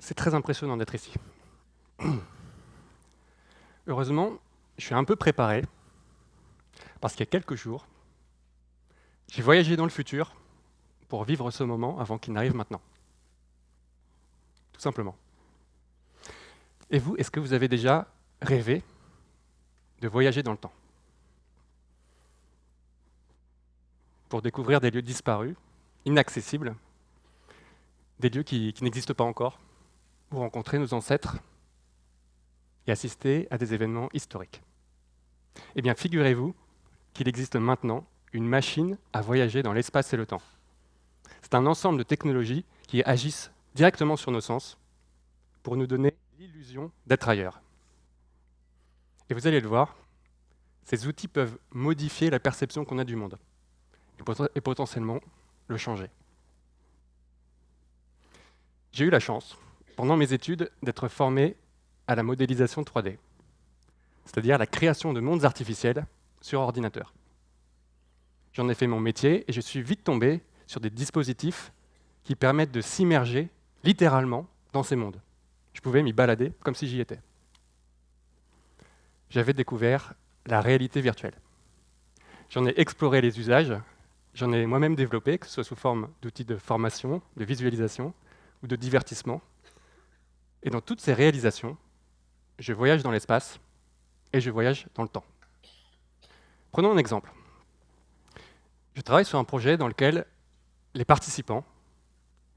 C'est très impressionnant d'être ici. Heureusement, je suis un peu préparé, parce qu'il y a quelques jours, j'ai voyagé dans le futur pour vivre ce moment avant qu'il n'arrive maintenant. Tout simplement. Et vous, est-ce que vous avez déjà rêvé de voyager dans le temps pour découvrir des lieux disparus, inaccessibles, des lieux qui n'existent pas encore, ou rencontrer nos ancêtres et assister à des événements historiques? Eh bien, figurez-vous qu'il existe maintenant une machine à voyager dans l'espace et le temps. C'est un ensemble de technologies qui agissent directement sur nos sens pour nous donner l'illusion d'être ailleurs. Et vous allez le voir, ces outils peuvent modifier la perception qu'on a du monde et potentiellement le changer. J'ai eu la chance, pendant mes études, d'être formé à la modélisation 3D, c'est-à-dire la création de mondes artificiels sur ordinateur. J'en ai fait mon métier et je suis vite tombé sur des dispositifs qui permettent de s'immerger littéralement dans ces mondes. Je pouvais m'y balader comme si j'y étais. J'avais découvert la réalité virtuelle. J'en ai exploré les usages, j'en ai moi-même développé, que ce soit sous forme d'outils de formation, de visualisation ou de divertissement. Et dans toutes ces réalisations, je voyage dans l'espace et je voyage dans le temps. Prenons un exemple. Je travaille sur un projet dans lequel les participants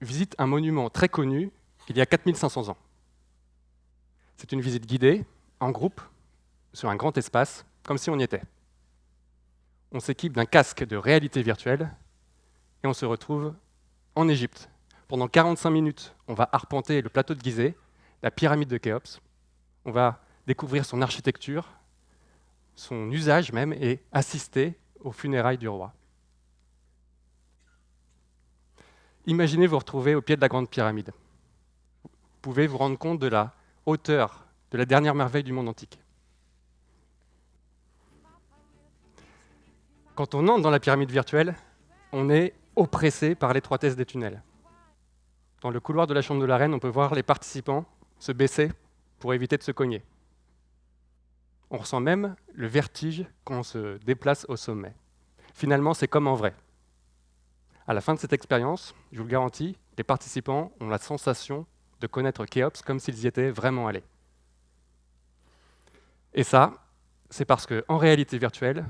visitent un monument très connu il y a 4500 ans. C'est une visite guidée, en groupe, sur un grand espace, comme si on y était. On s'équipe d'un casque de réalité virtuelle et on se retrouve en Égypte. Pendant 45 minutes, on va arpenter le plateau de Gizeh, la pyramide de Khéops. On va découvrir son architecture, son usage même, et assister aux funérailles du roi. Imaginez vous retrouver au pied de la grande pyramide. Vous pouvez vous rendre compte de la hauteur de la dernière merveille du monde antique. Quand on entre dans la pyramide virtuelle, on est oppressé par l'étroitesse des tunnels. Dans le couloir de la chambre de la reine, on peut voir les participants se baisser pour éviter de se cogner. On ressent même le vertige quand on se déplace au sommet. Finalement, c'est comme en vrai. À la fin de cette expérience, je vous le garantis, les participants ont la sensation de connaître Khéops comme s'ils y étaient vraiment allés. Et ça, c'est parce qu'en réalité virtuelle,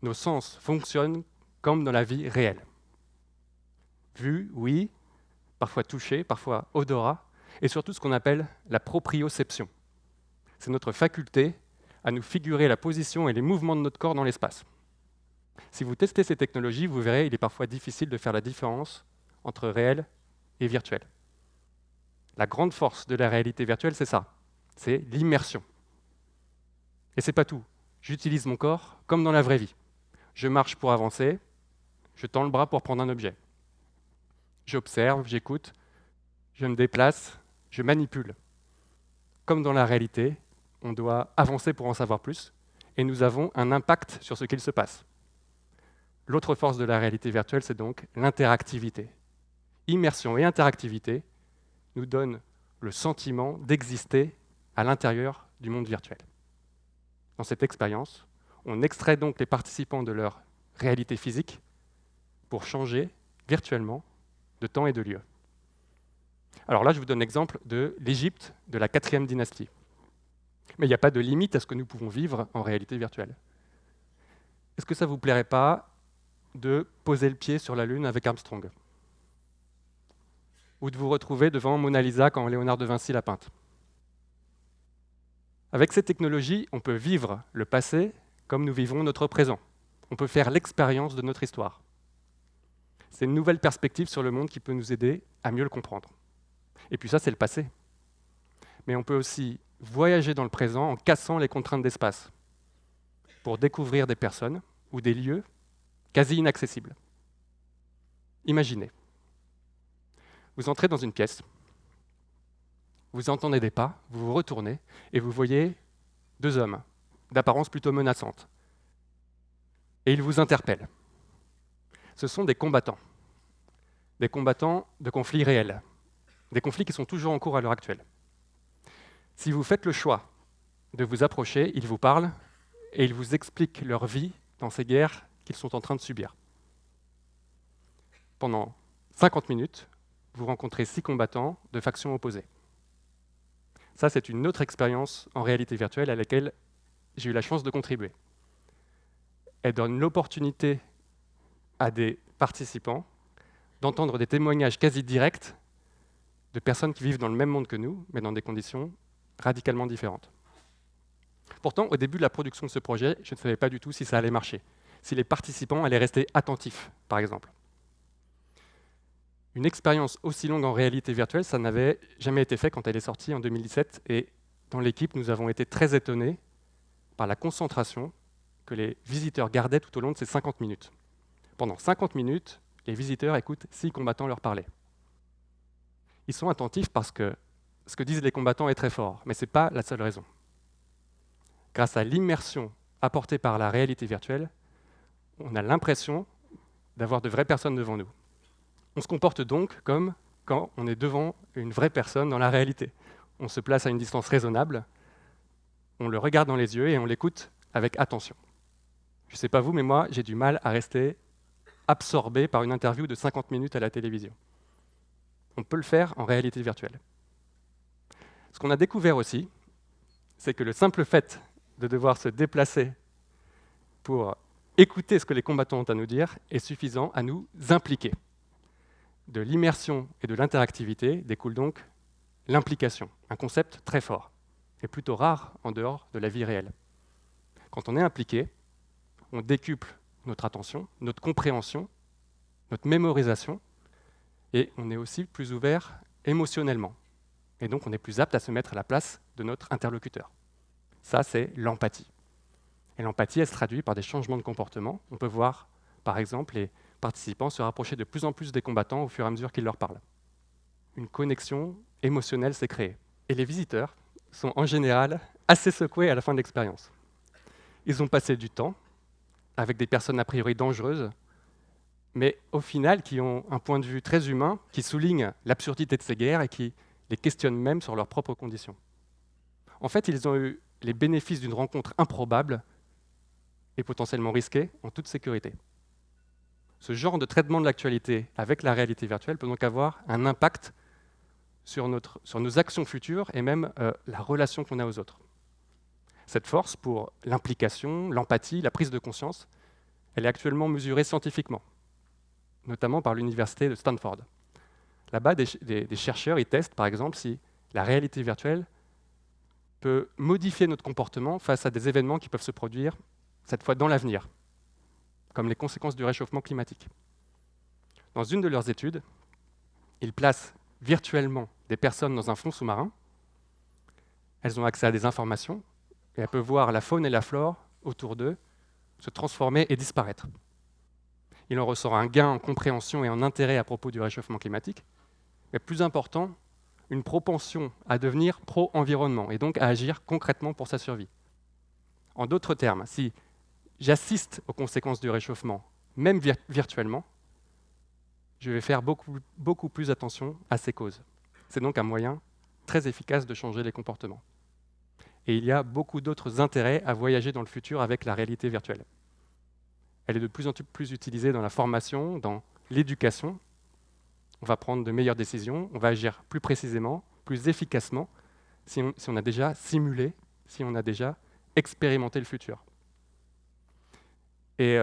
nos sens fonctionnent comme dans la vie réelle. Vue, oui, parfois toucher, parfois odorat, et surtout ce qu'on appelle la proprioception. C'est notre faculté à nous figurer la position et les mouvements de notre corps dans l'espace. Si vous testez ces technologies, vous verrez, il est parfois difficile de faire la différence entre réel et virtuel. La grande force de la réalité virtuelle, c'est ça, c'est l'immersion. Et c'est pas tout. J'utilise mon corps comme dans la vraie vie. Je marche pour avancer, je tends le bras pour prendre un objet. J'observe, j'écoute, je me déplace, je manipule. Comme dans la réalité, on doit avancer pour en savoir plus, et nous avons un impact sur ce qu'il se passe. L'autre force de la réalité virtuelle, c'est donc l'interactivité. Immersion et interactivité nous donnent le sentiment d'exister à l'intérieur du monde virtuel. Dans cette expérience, on extrait donc les participants de leur réalité physique pour changer virtuellement de temps et de lieu. Alors là, je vous donne l'exemple de l'Égypte de la 4e dynastie. Mais il n'y a pas de limite à ce que nous pouvons vivre en réalité virtuelle. Est-ce que ça ne vous plairait pas de poser le pied sur la Lune avec Armstrong? Ou de vous retrouver devant Mona Lisa quand Léonard de Vinci l'a peinte? Avec ces technologies, on peut vivre le passé comme nous vivons notre présent. On peut faire l'expérience de notre histoire. C'est une nouvelle perspective sur le monde qui peut nous aider à mieux le comprendre. Et puis ça, c'est le passé. Mais on peut aussi voyager dans le présent en cassant les contraintes d'espace pour découvrir des personnes ou des lieux quasi inaccessibles. Imaginez, vous entrez dans une pièce, vous entendez des pas, vous vous retournez et vous voyez 2 hommes d'apparence plutôt menaçante. Et ils vous interpellent. Ce sont des combattants de conflits réels, Des conflits qui sont toujours en cours à l'heure actuelle. Si vous faites le choix de vous approcher, ils vous parlent et ils vous expliquent leur vie dans ces guerres qu'ils sont en train de subir. Pendant 50 minutes, vous rencontrez 6 combattants de factions opposées. Ça, c'est une autre expérience en réalité virtuelle à laquelle j'ai eu la chance de contribuer. Elle donne l'opportunité à des participants d'entendre des témoignages quasi directs de personnes qui vivent dans le même monde que nous, mais dans des conditions radicalement différentes. Pourtant, au début de la production de ce projet, je ne savais pas du tout si ça allait marcher, si les participants allaient rester attentifs, par exemple. Une expérience aussi longue en réalité virtuelle, ça n'avait jamais été fait quand elle est sortie en 2017, et dans l'équipe, nous avons été très étonnés par la concentration que les visiteurs gardaient tout au long de ces 50 minutes. Pendant 50 minutes, les visiteurs écoutent 6 combattants leur parler. Ils sont attentifs parce que ce que disent les combattants est très fort, mais ce n'est pas la seule raison. Grâce à l'immersion apportée par la réalité virtuelle, on a l'impression d'avoir de vraies personnes devant nous. On se comporte donc comme quand on est devant une vraie personne dans la réalité. On se place à une distance raisonnable, on le regarde dans les yeux et on l'écoute avec attention. Je ne sais pas vous, mais moi, j'ai du mal à rester absorbé par une interview de 50 minutes à la télévision. On peut le faire en réalité virtuelle. Ce qu'on a découvert aussi, c'est que le simple fait de devoir se déplacer pour écouter ce que les combattants ont à nous dire est suffisant à nous impliquer. De l'immersion et de l'interactivité découle donc l'implication, un concept très fort et plutôt rare en dehors de la vie réelle. Quand on est impliqué, on décuple notre attention, notre compréhension, notre mémorisation, et on est aussi plus ouvert émotionnellement. Et donc on est plus apte à se mettre à la place de notre interlocuteur. Ça, c'est l'empathie. Et l'empathie, elle se traduit par des changements de comportement. On peut voir, par exemple, les participants se rapprocher de plus en plus des combattants au fur et à mesure qu'ils leur parlent. Une connexion émotionnelle s'est créée. Et les visiteurs sont en général assez secoués à la fin de l'expérience. Ils ont passé du temps avec des personnes a priori dangereuses, mais au final qui ont un point de vue très humain, qui souligne l'absurdité de ces guerres et qui les questionnent même sur leurs propres conditions. En fait, ils ont eu les bénéfices d'une rencontre improbable et potentiellement risquée en toute sécurité. Ce genre de traitement de l'actualité avec la réalité virtuelle peut donc avoir un impact sur nos actions futures et même la relation qu'on a aux autres. Cette force pour l'implication, l'empathie, la prise de conscience, elle est actuellement mesurée scientifiquement, notamment par l'université de Stanford. Là-bas, des chercheurs y testent, par exemple, si la réalité virtuelle peut modifier notre comportement face à des événements qui peuvent se produire, cette fois dans l'avenir, comme les conséquences du réchauffement climatique. Dans une de leurs études, ils placent virtuellement des personnes dans un fond sous-marin. Elles ont accès à des informations et elles peuvent voir la faune et la flore autour d'eux se transformer et disparaître. Il en ressort un gain en compréhension et en intérêt à propos du réchauffement climatique, mais plus important, une propension à devenir pro-environnement et donc à agir concrètement pour sa survie. En d'autres termes, si j'assiste aux conséquences du réchauffement, même virtuellement, je vais faire beaucoup plus attention à ces causes. C'est donc un moyen très efficace de changer les comportements. Et il y a beaucoup d'autres intérêts à voyager dans le futur avec la réalité virtuelle. Elle est de plus en plus utilisée dans la formation, dans l'éducation. On va prendre de meilleures décisions, on va agir plus précisément, plus efficacement, si on a déjà simulé, si on a déjà expérimenté le futur. Et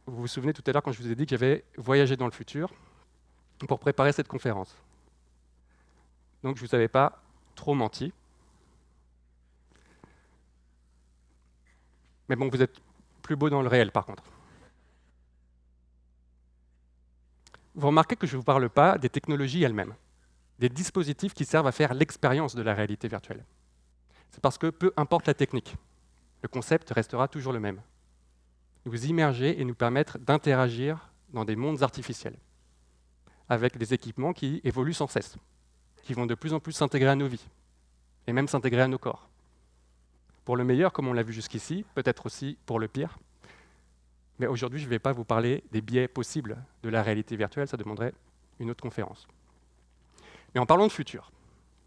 vous vous souvenez tout à l'heure quand je vous ai dit que j'avais voyagé dans le futur pour préparer cette conférence. Donc je ne vous avais pas trop menti. Mais bon, vous êtes plus beau dans le réel par contre. Vous remarquez que je ne vous parle pas des technologies elles-mêmes, des dispositifs qui servent à faire l'expérience de la réalité virtuelle. C'est parce que peu importe la technique, le concept restera toujours le même. Nous immerger et nous permettre d'interagir dans des mondes artificiels, avec des équipements qui évoluent sans cesse, qui vont de plus en plus s'intégrer à nos vies, et même s'intégrer à nos corps. Pour le meilleur, comme on l'a vu jusqu'ici, peut-être aussi pour le pire. Mais aujourd'hui, je ne vais pas vous parler des biais possibles de la réalité virtuelle, ça demanderait une autre conférence. Mais en parlant de futur,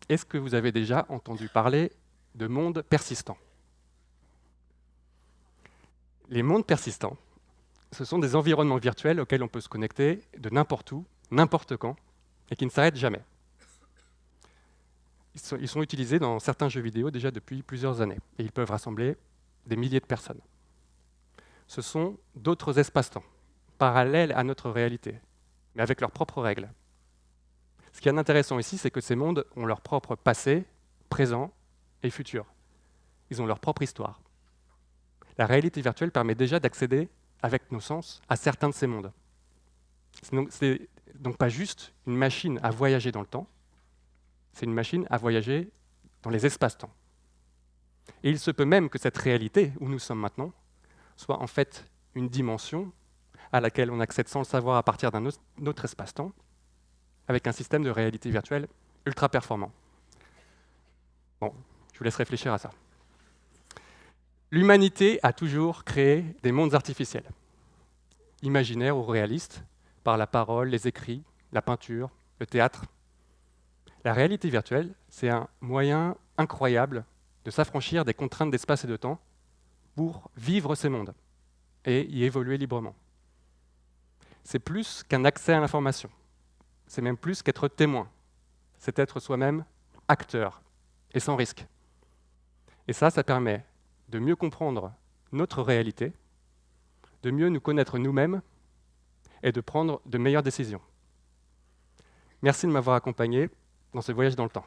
est-ce que vous avez déjà entendu parler de mondes persistants? Les mondes persistants, ce sont des environnements virtuels auxquels on peut se connecter de n'importe où, n'importe quand, et qui ne s'arrêtent jamais. Ils sont utilisés dans certains jeux vidéo déjà depuis plusieurs années, et ils peuvent rassembler des milliers de personnes. Ce sont d'autres espaces-temps, parallèles à notre réalité, mais avec leurs propres règles. Ce qui est intéressant ici, c'est que ces mondes ont leur propre passé, présent et futur. Ils ont leur propre histoire. La réalité virtuelle permet déjà d'accéder, avec nos sens, à certains de ces mondes. C'est donc pas juste une machine à voyager dans le temps, c'est une machine à voyager dans les espaces-temps. Et il se peut même que cette réalité, où nous sommes maintenant, soit en fait une dimension à laquelle on accède sans le savoir à partir d'un autre espace-temps, avec un système de réalité virtuelle ultra performant. Bon, je vous laisse réfléchir à ça. L'humanité a toujours créé des mondes artificiels, imaginaires ou réalistes, par la parole, les écrits, la peinture, le théâtre. La réalité virtuelle, c'est un moyen incroyable de s'affranchir des contraintes d'espace et de temps pour vivre ces mondes et y évoluer librement. C'est plus qu'un accès à l'information, c'est même plus qu'être témoin, c'est être soi-même acteur et sans risque. Et ça permet de mieux comprendre notre réalité, de mieux nous connaître nous-mêmes et de prendre de meilleures décisions. Merci de m'avoir accompagné dans ce voyage dans le temps.